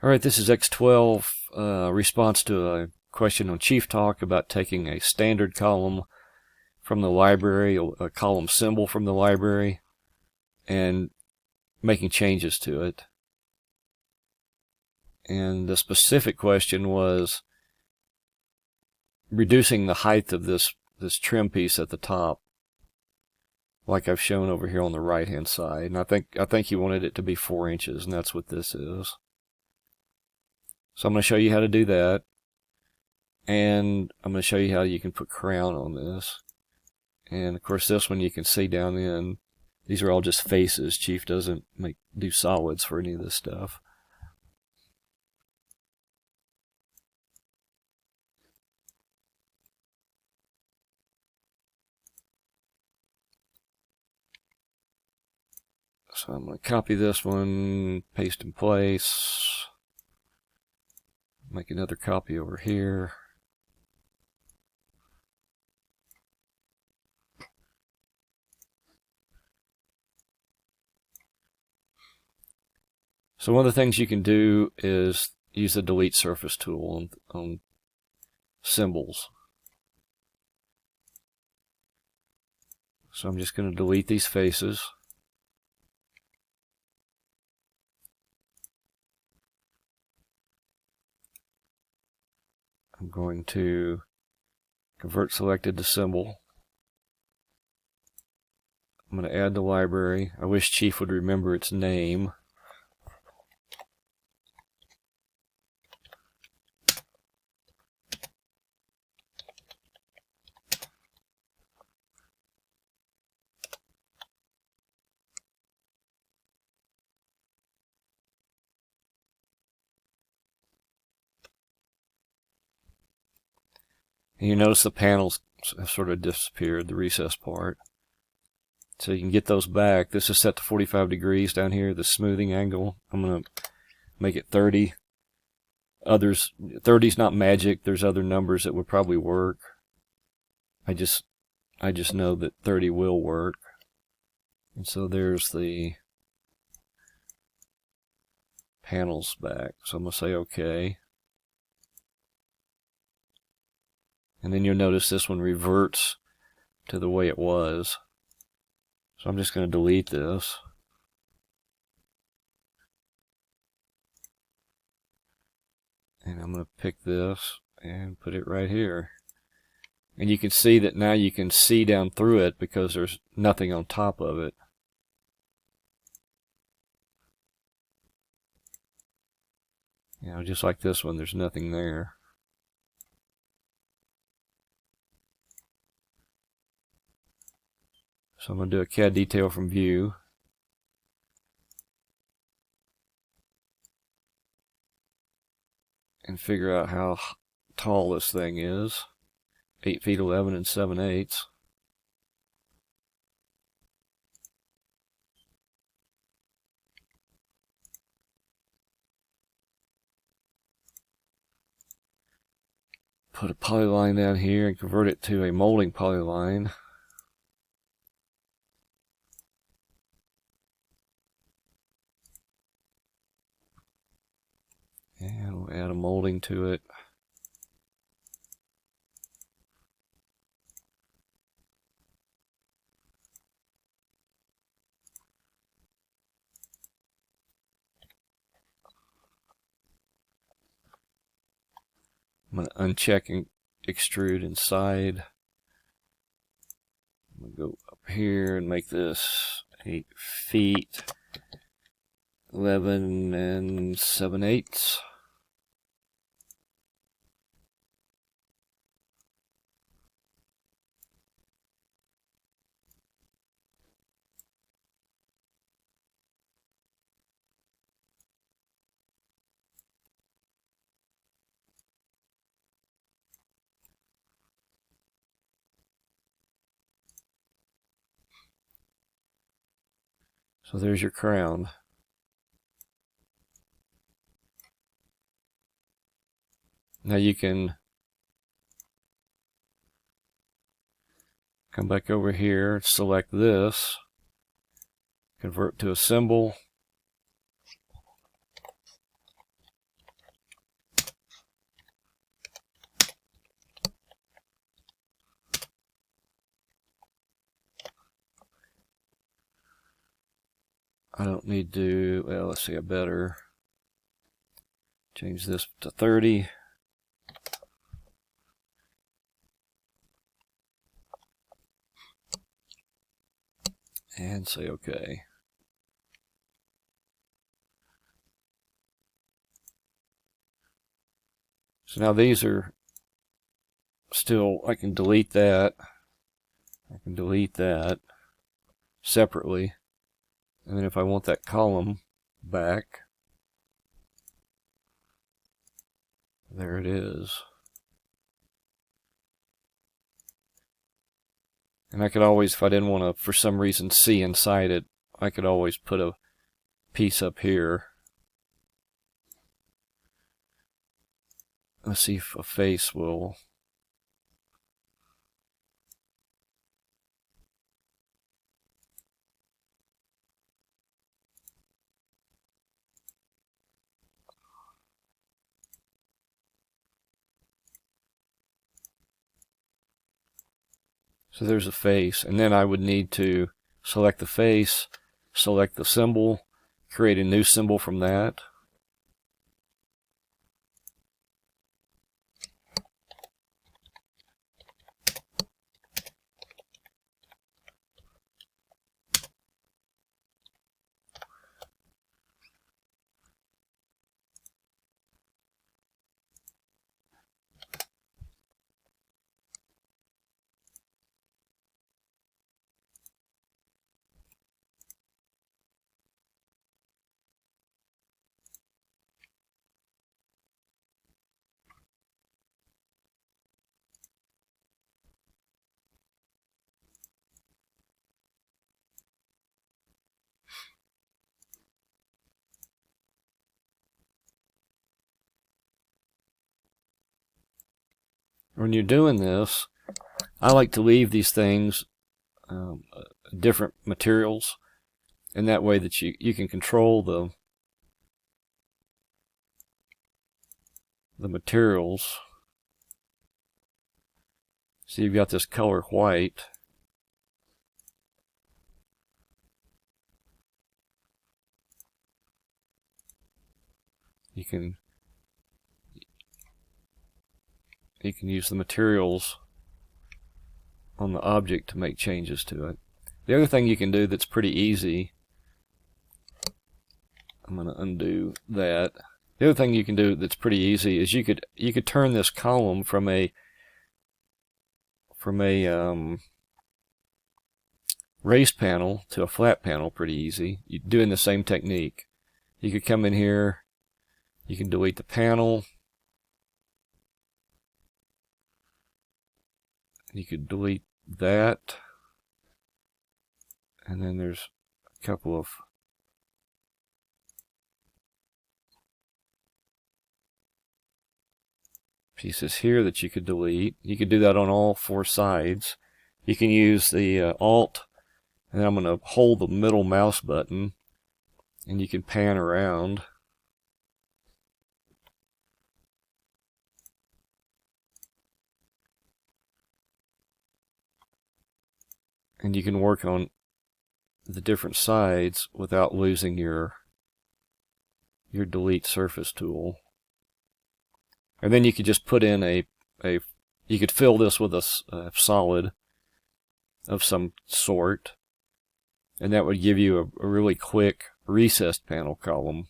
Alright, this is X12, response to a question on Chief Talk about taking a standard column from the library, a column symbol from the library, and making changes to it. And the specific question was reducing the height of this trim piece at the top, like I've shown over here on the right hand side. And I think you wanted it to be 4 inches, and that's what this is. So I'm going to show you how to do that, and I'm going to show you how you can put crown on this. And of course this one you can see down in, these are all just faces. Chief doesn't do solids for any of this stuff. So I'm going to copy this one, paste in place, make another copy over here. So one of the things you can do is use the delete surface tool on symbols. So I'm just going to delete these faces. I'm going to convert selected to symbol. I'm going to add the library. I wish Chief would remember its name. And you notice the panels have sort of disappeared, the recessed part. So you can get those back. This is set to 45 degrees down here, the smoothing angle. I'm going to make it 30. 30's not magic. There's other numbers that would probably work. I just know that 30 will work. And so there's the panels back. So I'm going to say OK. And then you'll notice this one reverts to the way it was. So I'm just going to delete this. And I'm going to pick this and put it right here. And you can see that now you can see down through it because there's nothing on top of it. You know, just like this one, there's nothing there. So I'm going to do a CAD detail from view. And figure out how tall this thing is. 8 feet 11 and 7/8. Put a polyline down here and convert it to a molding polyline. And we'll add a molding to it. I'm going to uncheck and extrude inside. I'm going to go up here and make this 8 feet 11 and 7/8. So there's your crown. Now you can come back over here, select this, convert to a symbol, I don't need to, well, let's see, I better change this to 30. And say OK. So now these are still, I can delete that. I can delete that separately. And then if I want that column back, there it is. And I could always, if I didn't want to, for some reason, see inside it, I could always put a piece up here. Let's see if a face will. So there's a face, and then I would need to select the face, select the symbol, create a new symbol from that. When you're doing this, I like to leave these things different materials, and that way that you can control the materials. So you've got this color white. You can use the materials on the object to make changes to it. The other thing you can do that's pretty easy, I'm going to undo that. The other thing you can do that's pretty easy is you could turn this column from a raised panel to a flat panel pretty easy. You're doing the same technique. You could come in here, you can delete the panel, you could delete that, and then there's a couple of pieces here that you could delete. You could do that on all four sides. You can use the Alt, and I'm going to hold the middle mouse button, and you can pan around. And you can work on the different sides without losing your delete surface tool. And then you could just put in you could fill this with a solid of some sort, and that would give you a really quick recessed panel column.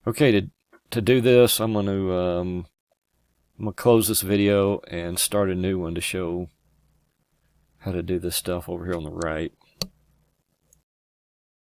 Okay, to do this, I'm going to close this video and start a new one to show how to do this stuff over here on the right.